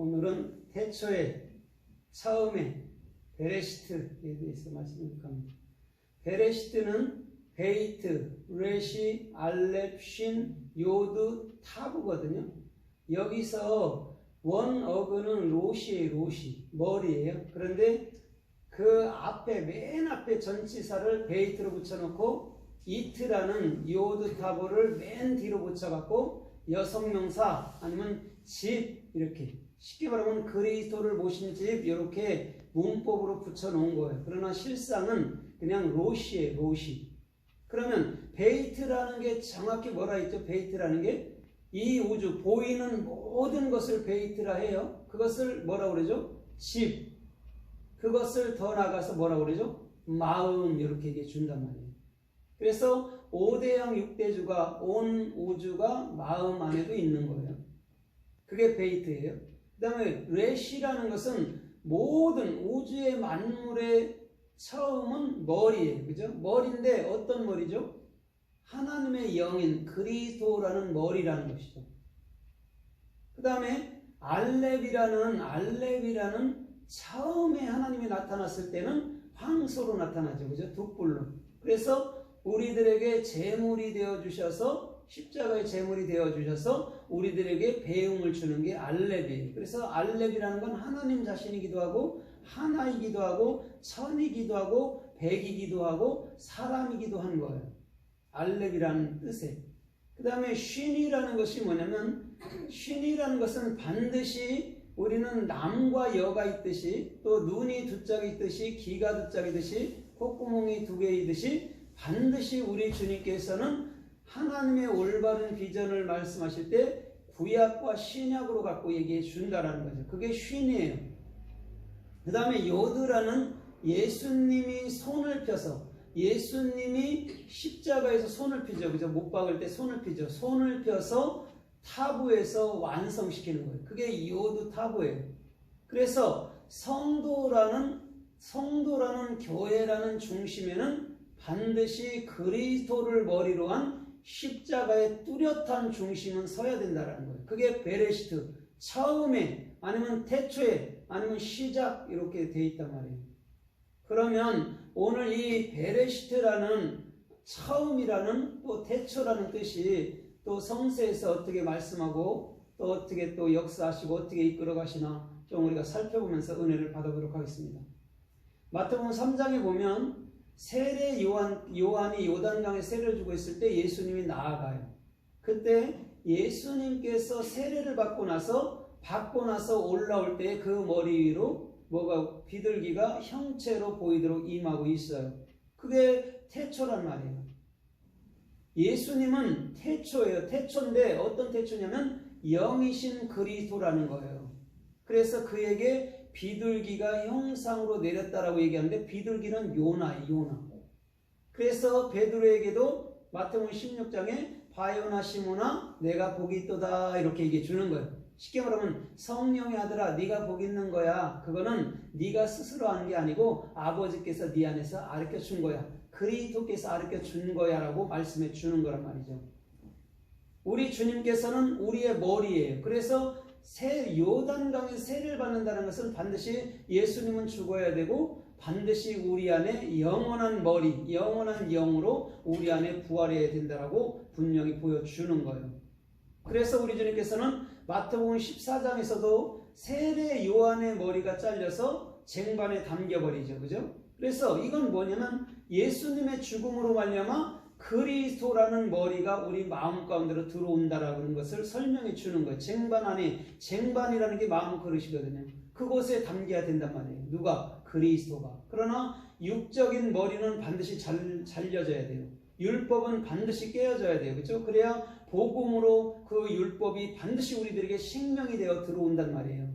오늘은 태초에 처음에 베레시트에 대해서 말씀드릴 겁니다. 베레시트는 베이트, 레시, 알렙, 쉰, 요드, 타브거든요. 여기서 원어근은 로시예요. 로시, 머리예요. 그런데 그 앞에 맨 앞에 전치사를 베이트로 붙여놓고 이트라는 요드 타브를 맨 뒤로 붙여갖고 여성명사 아니면 집 이렇게 쉽게 말하면 그리스도를 모신 집 이렇게 문법으로 붙여놓은 거예요. 그러나 실상은 그냥 로시예요. 로시. 그러면 베이트라는 게 정확히 뭐라 했죠? 베이트라는 게 이 우주 보이는 모든 것을 베이트라 해요. 그것을 뭐라고 그러죠? 집. 그것을 더 나가서 뭐라고 그러죠? 마음 이렇게 얘기해 준단 말이에요. 그래서 5대양 6대주가 온 우주가 마음 안에도 있는 거예요. 그게 베이트예요. 그 다음에 레시라는 것은 모든 우주의 만물의 처음은 머리예요. 그죠? 머리인데 어떤 머리죠? 하나님의 영인 그리스도라는 머리라는 것이죠. 그 다음에 알렙이라는 처음에 하나님이 나타났을 때는 황소로 나타나죠. 그죠? 둑불로. 그래서 우리들에게 제물이 되어 주셔서 십자가의 제물이 되어 주셔서 우리들에게 배움을 주는 게 알렙이에요. 그래서 알렙이라는 건 하나님 자신이기도 하고 하나이기도 하고 천이기도 하고 백이기도 하고 사람이기도 한 거예요. 알렙이라는 뜻에. 그 다음에 쉰이라는 것이 뭐냐면 쉰이라는 것은 반드시 우리는 남과 여가 있듯이 또 눈이 두 짝이 있듯이 귀가 두 짝이듯이 콧구멍이 두 개이듯이 반드시 우리 주님께서는 하나님의 올바른 비전을 말씀하실 때 구약과 신약으로 갖고 얘기해 준다라는 거죠. 그게 쉰이에요. 그 다음에 요드라는 예수님이 손을 펴서 예수님이 십자가에서 손을 펴죠. 그죠? 못 박을 때 손을 펴죠. 손을 펴서 타부에서 완성시키는 거예요. 그게 요드 타부예요. 그래서 성도라는 교회라는 중심에는 반드시 그리스도를 머리로 한 십자가의 뚜렷한 중심은 서야 된다는 거예요. 그게 베레시트, 처음에 아니면 태초에 아니면 시작 이렇게 돼 있단 말이에요. 그러면 오늘 이 베레시트라는 처음이라는 또 태초라는 뜻이 또 성서에서 어떻게 말씀하고 또 어떻게 또 역사하시고 어떻게 이끌어 가시나 좀 우리가 살펴보면서 은혜를 받아보도록 하겠습니다. 마태복음 3장에 보면 세례 요한이 요단강에 세례를 주고 있을 때 예수님이 나아가요. 그때 예수님께서 세례를 받고 나서 올라올 때 그 머리 위로 뭐가 비둘기가 형체로 보이도록 임하고 있어요. 그게 태초란 말이에요. 예수님은 태초예요. 태초인데 어떤 태초냐면 영이신 그리스도라는 거예요. 그래서 그에게 비둘기가 형상으로 내렸다라고 얘기하는데 비둘기는 요나예요. 요나. 그래서 베드로에게도 마태복음 16장에 바요나 시몬아 내가 복이 있도다 이렇게 얘기해 주는 거예요. 쉽게 말하면 성령의 아들아 네가 복 있는 거야. 그거는 네가 스스로 한 게 아니고 아버지께서 네 안에서 가르쳐 준 거야. 그리스도께서 가르쳐 준 거야 라고 말씀해 주는 거란 말이죠. 우리 주님께서는 우리의 머리예요. 그래서 요단강에 세례를 받는다는 것은 반드시 예수님은 죽어야 되고 반드시 우리 안에 영원한 머리, 영원한 영으로 우리 안에 부활해야 된다라고 분명히 보여주는 거예요. 그래서 우리 주님께서는 마태복음 14장에서도 세례 요한의 머리가 잘려서 쟁반에 담겨버리죠. 그죠? 그래서 이건 뭐냐면 예수님의 죽음으로 말미암아 그리스도라는 머리가 우리 마음 가운데로 들어온다라는 것을 설명해 주는 거예요. 쟁반 안에, 쟁반이라는 게 마음 그릇이거든요. 그곳에 담겨야 된단 말이에요. 누가? 그리스도가. 그러나 육적인 머리는 반드시 잘려져야 돼요. 율법은 반드시 깨어져야 돼요. 그렇죠? 그래야 복음으로 그 율법이 반드시 우리들에게 생명이 되어 들어온단 말이에요.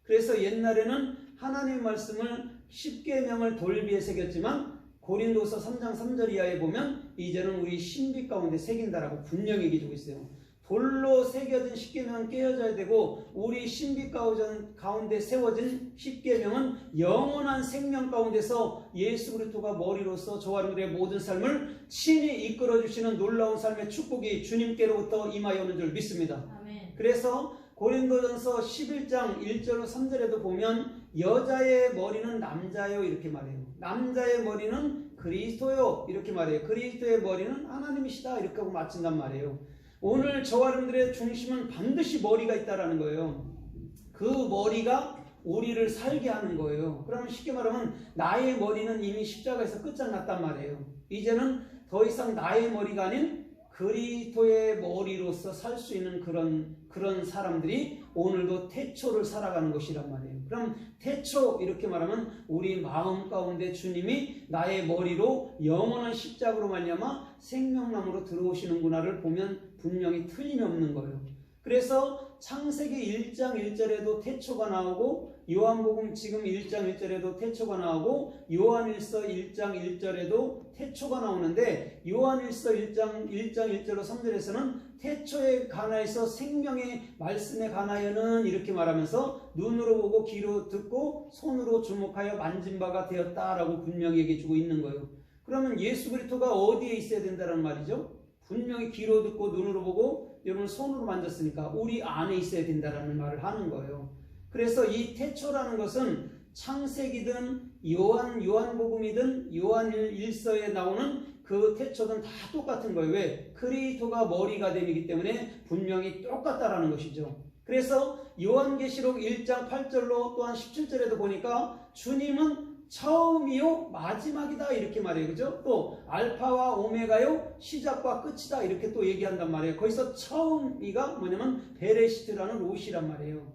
그래서 옛날에는 하나님의 말씀을 10계명을 돌비에 새겼지만 고린도서 3장 3절 이하에 보면 이제는 우리 신비 가운데 새긴다라고 분명히 얘기해주고 있어요. 돌로 새겨진 10계명은 깨어져야 되고 우리 신비 가운데 세워진 10계명은 영원한 생명 가운데서 예수 그리스도가 머리로서 저와 여러분들의 모든 삶을 친히 이끌어주시는 놀라운 삶의 축복이 주님께로부터 임하여 오는 줄 믿습니다. 아멘. 그래서 고린도전서 11장 1절로 3절에도 보면 여자의 머리는 남자요 이렇게 말해요. 남자의 머리는 그리스도요 이렇게 말해요. 그리스도의 머리는 하나님이시다 이렇게 하고 마친단 말이에요. 오늘 저와 여러분들의 중심은 반드시 머리가 있다라는 거예요. 그 머리가 우리를 살게 하는 거예요. 그러면 쉽게 말하면 나의 머리는 이미 십자가에서 끝장났단 말이에요. 이제는 더 이상 나의 머리가 아닌 그리스도의 머리로서 살 수 있는 그런 사람들이 오늘도 태초를 살아가는 것이란 말이에요. 그럼 태초 이렇게 말하면 우리 마음 가운데 주님이 나의 머리로 영원한 십자가로 말미암아 생명나무로 들어오시는구나를 보면 분명히 틀림이 없는 거예요. 그래서 창세기 1장 1절에도 태초가 나오고 요한복음 지금 1장 1절에도 태초가 나오고 요한일서 1장 1절에도 태초가 나오는데 요한일서 1장 1절로 3절에서는 태초에 관하여서 생명의 말씀에 관하여는 이렇게 말하면서 눈으로 보고 귀로 듣고 손으로 주목하여 만진 바가 되었다라고 분명히 얘기해주고 있는 거예요. 그러면 예수 그리스도가 어디에 있어야 된다는 말이죠? 분명히 귀로 듣고 눈으로 보고 여러분 손으로 만졌으니까 우리 안에 있어야 된다는 말을 하는 거예요. 그래서 이 태초라는 것은 창세기든 요한복음이든 요한일서에 나오는 그 태초든 다 똑같은 거예요. 왜? 그리스도가 머리가 됨이기 때문에 분명히 똑같다라는 것이죠. 그래서 요한계시록 1장 8절로 또한 17절에도 보니까 주님은 처음이요 마지막이다 이렇게 말해요. 그죠? 또 알파와 오메가요 시작과 끝이다 이렇게 또 얘기한단 말이에요. 거기서 처음이가 뭐냐면 베레시트라는 롯이란 말이에요.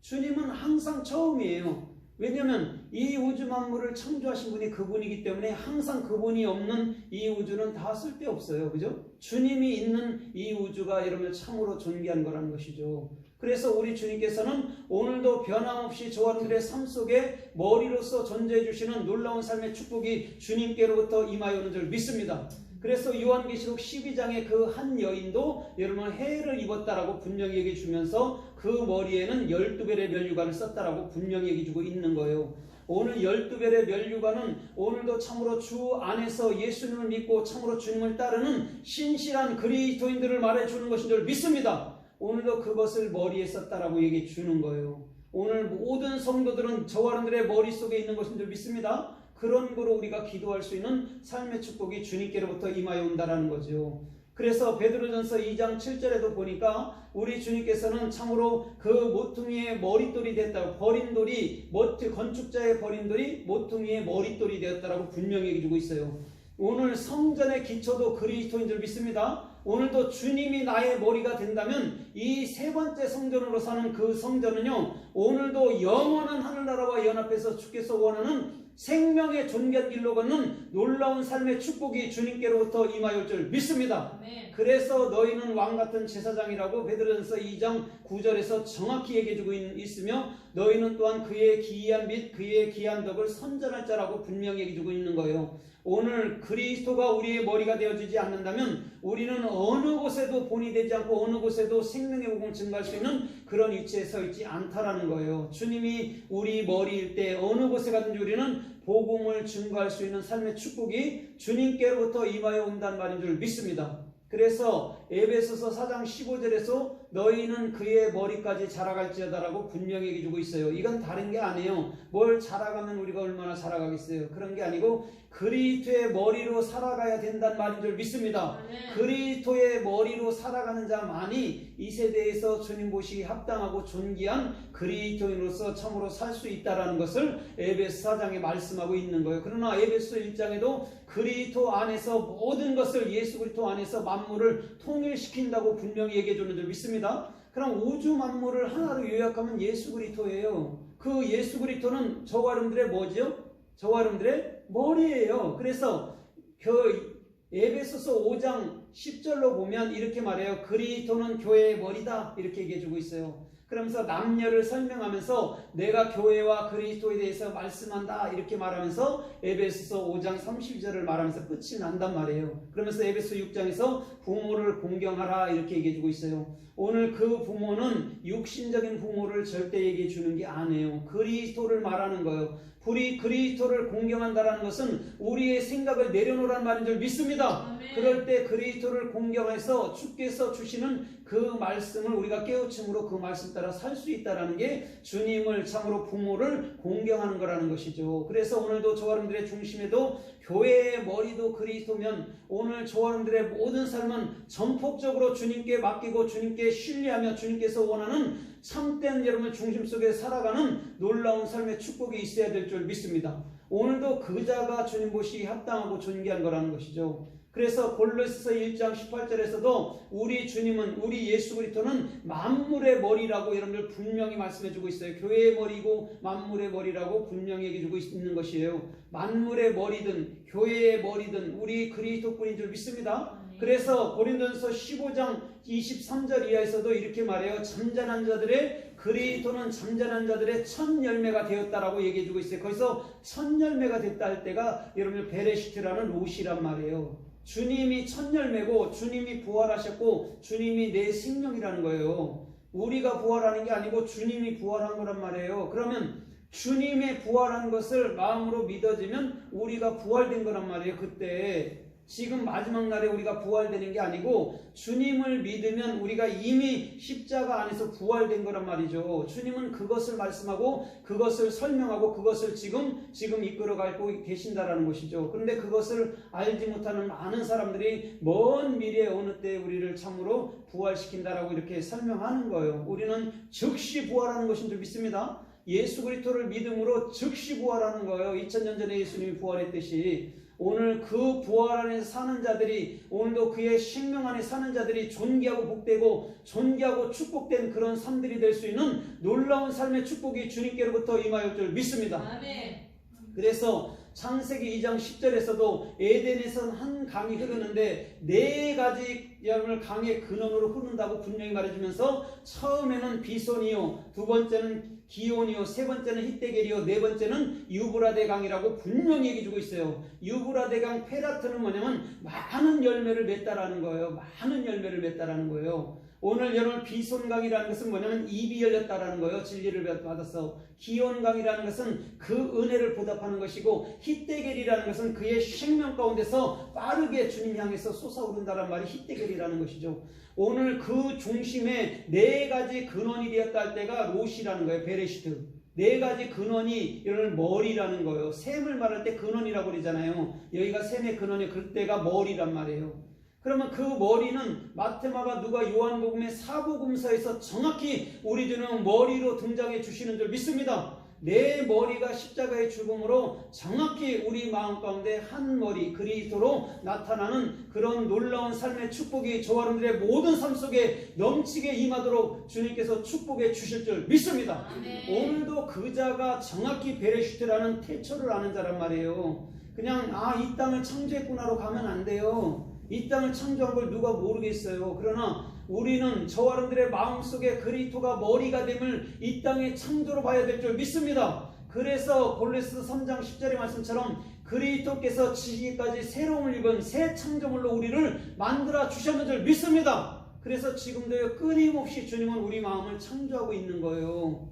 주님은 항상 처음이에요. 왜냐하면 이 우주 만물을 창조하신 분이 그분이기 때문에 항상 그분이 없는 이 우주는 다 쓸데없어요. 그죠? 주님이 있는 이 우주가 여러분을 참으로 존귀한 거라는 것이죠. 그래서 우리 주님께서는 오늘도 변함없이 저와 여러분들의 삶 속에 머리로서 존재해 주시는 놀라운 삶의 축복이 주님께로부터 임하여 오는 줄 믿습니다. 그래서 요한계시록 12장의 그 한 여인도 여러분 해를 입었다라고 분명히 얘기해 주면서 그 머리에는 12별의 면류관을 썼다라고 분명히 얘기해 주고 있는 거예요. 오늘 12별의 면류관은 오늘도 참으로 주 안에서 예수님을 믿고 참으로 주님을 따르는 신실한 그리스도인들을 말해주는 것인 줄 믿습니다. 오늘도 그것을 머리에 썼다라고 얘기해 주는 거예요. 오늘 모든 성도들은 저와 여러분들의 머릿속에 있는 것인 줄 믿습니다. 그런 거로 우리가 기도할 수 있는 삶의 축복이 주님께로부터 임하여 온다라는 거죠. 그래서 베드로전서 2장 7절에도 보니까 우리 주님께서는 참으로 그 모퉁이의 머릿돌이 됐다고, 버린 돌이 건축자의 버린 돌이 모퉁이의 머릿돌이 되었다라고 분명히 얘기해주고 있어요. 오늘 성전의 기초도 그리스도인 줄 믿습니다. 오늘도 주님이 나의 머리가 된다면 이 세 번째 성전으로 사는 그 성전은요, 오늘도 영원한 하늘나라와 연합해서 주께서 원하는 생명의 존귀한 길로 걷는 놀라운 삶의 축복이 주님께로부터 임하여 올 줄 믿습니다. 네. 그래서 너희는 왕같은 제사장이라고 베드로전서 2장 9절에서 정확히 얘기해주고 있으며 너희는 또한 그의 기이한 빛 그의 귀한 덕을 선전할 자라고 분명히 얘기해주고 있는 거예요. 오늘 그리스도가 우리의 머리가 되어주지 않는다면 우리는 어느 곳에도 본이 되지 않고 어느 곳에도 생명의 복음을 증거할 수 있는 그런 위치에 서 있지 않다라는 거예요. 주님이 우리 머리일 때 어느 곳에 가든지 우리는 복음을 증거할 수 있는 삶의 축복이 주님께로부터 임하여 온다는 말인 줄 믿습니다. 그래서 에베소서 4장 15절에서 너희는 그의 머리까지 자라갈지어다라고 분명히 얘기해주고 있어요. 이건 다른 게 아니에요. 뭘 자라가면 우리가 얼마나 자라가겠어요. 그런 게 아니고 그리스도의 머리로 살아가야 된다는 말인 줄 믿습니다. 그리스도의 머리로 살아가는 자만이 이 세대에서 주님 보시기 합당하고 존귀한 그리스도인으로서 참으로 살 수 있다는 것을 에베소 4장에 말씀하고 있는 거예요. 그러나 에베소 1장에도 그리스도 안에서 모든 것을 예수 그리스도 안에서 만물을 통일시킨다고 분명히 얘기해 주는 줄 믿습니다. 그럼 우주 만물을 하나로 요약하면 예수 그리스도예요. 그 예수 그리스도는 저와 여러분들의 뭐죠? 저와 여러분들의 머리예요. 그래서 그 에베소서 5장 10절로 보면 이렇게 말해요. 그리스도는 교회의 머리다 이렇게 얘기해 주고 있어요. 그러면서 남녀를 설명하면서 내가 교회와 그리스도에 대해서 말씀한다 이렇게 말하면서 에베소서 5장 32절을 말하면서 끝이 난단 말이에요. 그러면서 에베소 6장에서 부모를 공경하라 이렇게 얘기해 주고 있어요. 오늘 그 부모는 육신적인 부모를 절대 얘기해 주는 게 아니에요. 그리스도를 말하는 거예요. 우리 그리스도를 공경한다라는 것은 우리의 생각을 내려놓으란 말인 줄 믿습니다. 아멘. 그럴 때 그리스도를 공경해서 주께서 주시는 그 말씀을 우리가 깨우침으로 그 말씀 따라 살 수 있다라는 게 주님을 참으로 부모를 공경하는 거라는 것이죠. 그래서 오늘도 저와 여러분들의 중심에도 교회의 머리도 그리스도면 오늘 저와 여러분들의 모든 삶은 전폭적으로 주님께 맡기고 주님께 신뢰하며 주님께서 원하는 참된 여러분의 중심 속에 살아가는 놀라운 삶의 축복이 있어야 될 줄 믿습니다. 오늘도 그 자가 주님 보시기 합당하고 존귀한 거라는 것이죠. 그래서 골로새서 1장 18절에서도 우리 주님은, 우리 예수 그리스도는 만물의 머리라고 여러분들 분명히 말씀해주고 있어요. 교회의 머리고 만물의 머리라고 분명히 얘기해주고 있는 것이에요. 만물의 머리든 교회의 머리든 우리 그리스도뿐인 줄 믿습니다. 그래서 고린도전서 15장 23절 이하에서도 이렇게 말해요. 잠잠한 자들의 그리스도는 잠잠한 자들의 첫 열매가 되었다라고 얘기해주고 있어요. 거기서 첫 열매가 됐다 할 때가 여러분 베레시트라는 롯이란 말이에요. 주님이 첫 열매고 주님이 부활하셨고 주님이 내 생명이라는 거예요. 우리가 부활하는 게 아니고 주님이 부활한 거란 말이에요. 그러면 주님의 부활한 것을 마음으로 믿어지면 우리가 부활된 거란 말이에요. 그때 지금 마지막 날에 우리가 부활되는 게 아니고 주님을 믿으면 우리가 이미 십자가 안에서 부활된 거란 말이죠. 주님은 그것을 말씀하고 그것을 설명하고 그것을 지금 이끌어가고 계신다라는 것이죠. 그런데 그것을 알지 못하는 많은 사람들이 먼 미래에 어느 때 우리를 참으로 부활시킨다라고 이렇게 설명하는 거예요. 우리는 즉시 부활하는 것인 줄 믿습니다. 예수 그리스도를 믿음으로 즉시 부활하는 거예요. 2000년 전에 예수님이 부활했듯이 오늘 그 부활 안에 사는 자들이, 오늘도 그의 생명 안에 사는 자들이 존귀하고 복되고 존귀하고 축복된 그런 삶들이 될 수 있는 놀라운 삶의 축복이 주님께로부터 임하였을 줄 믿습니다. 아멘. 그래서 창세기 2장 10절에서도 에덴에선 한 강이 흐르는데 네 가지 강의 근원으로 흐른다고 분명히 말해주면서 처음에는 비손이요, 두 번째는 기온이요, 세 번째는 히데겔이요, 네 번째는 유브라데 강이라고 분명히 얘기해주고 있어요. 유브라데 강 페라트는 뭐냐면 많은 열매를 맺다라는 거예요. 많은 열매를 맺다라는 거예요. 오늘 여러분 비손강이라는 것은 뭐냐면 입이 열렸다라는 거예요. 진리를 받아서. 기온강이라는 것은 그 은혜를 보답하는 것이고 히데겔이라는 것은 그의 생명 가운데서 빠르게 주님 향해서 솟아오른다는 말이 히데겔이라는 것이죠. 오늘 그 중심에 네 가지 근원이 되었다 할 때가 롯이라는 거예요. 베레시트. 네 가지 근원이 이런 머리라는 거예요. 샘을 말할 때 근원이라고 그러잖아요. 여기가 샘의 근원이 그때가 머리란 말이에요. 그러면 그 머리는 마태마가 누가 요한복음의 사복음서에서 정확히 우리 주는 머리로 등장해 주시는 줄 믿습니다. 내 머리가 십자가의 죽음으로 정확히 우리 마음 가운데 한 머리 그리스도로 나타나는 그런 놀라운 삶의 축복이 저와 여러분들의 모든 삶 속에 넘치게 임하도록 주님께서 축복해 주실 줄 믿습니다. 아멘. 오늘도 그 자가 정확히 베레시트라는 태초를 아는 자란 말이에요. 그냥 이 땅을 창조했구나로 가면 안 돼요. 이 땅을 창조한 걸 누가 모르겠어요. 그러나 우리는 저와 여러분들의 마음속에 그리스도가 머리가 됨을 이 땅의 창조로 봐야 될 줄 믿습니다. 그래서 골로새서 3장 10절의 말씀처럼 그리스도께서 지시기까지 새로움을 입은 새 창조물로 우리를 만들어 주셨는 줄 믿습니다. 그래서 지금도 끊임없이 주님은 우리 마음을 창조하고 있는 거예요.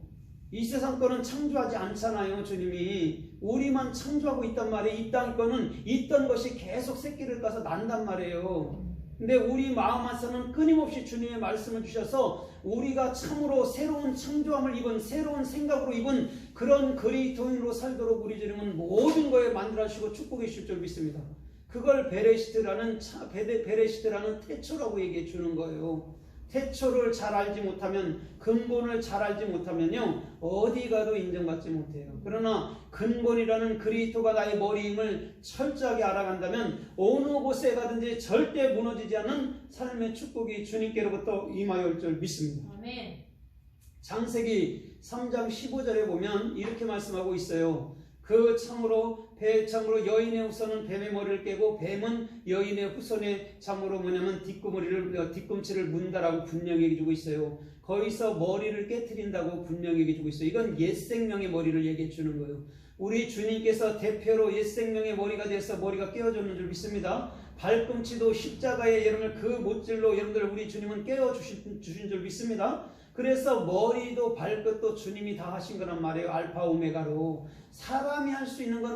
이 세상 거는 창조하지 않잖아요. 주님이 우리만 창조하고 있단 말이에요. 이 땅 거는 있던 것이 계속 새끼를 까서 난단 말이에요. 근데 우리 마음 안에서는 끊임없이 주님의 말씀을 주셔서 우리가 참으로 새로운 창조함을 입은, 새로운 생각으로 입은 그런 그리스도인으로 살도록 우리 주님은 모든 거에 만들어주시고 축복해 주실 줄 믿습니다. 그걸 베레시트라는 태초라고 얘기해 주는 거예요. 태초를 잘 알지 못하면, 근본을 잘 알지 못하면요 어디 가도 인정받지 못해요. 그러나 근본이라는 그리스도가 나의 머리임을 철저하게 알아간다면 어느 곳에 가든지 절대 무너지지 않는 삶의 축복이 주님께로부터 임하여 올 줄 믿습니다. 아멘. 창세기 3장 15절에 보면 이렇게 말씀하고 있어요. 그 참으로 여인의 후손은 뱀의 머리를 깨고 뱀은 여인의 후손의 참으로 뭐냐면 뒤꿈치를 문다라고 분명히 얘기해주고 있어요. 거기서 머리를 깨트린다고 분명히 얘기해주고 있어요. 이건 옛 생명의 머리를 얘기해 주는 거예요. 우리 주님께서 대표로 옛 생명의 머리가 되어서 머리가 깨어졌는 줄 믿습니다. 발꿈치도 십자가의 여러분을 그 못질로 여러분들 우리 주님은 깨어주신 줄 믿습니다. 그래서 머리도 발끝도 주님이 다 하신 거란 말이에요. 알파 오메가로. 사람이 할 수 있는 건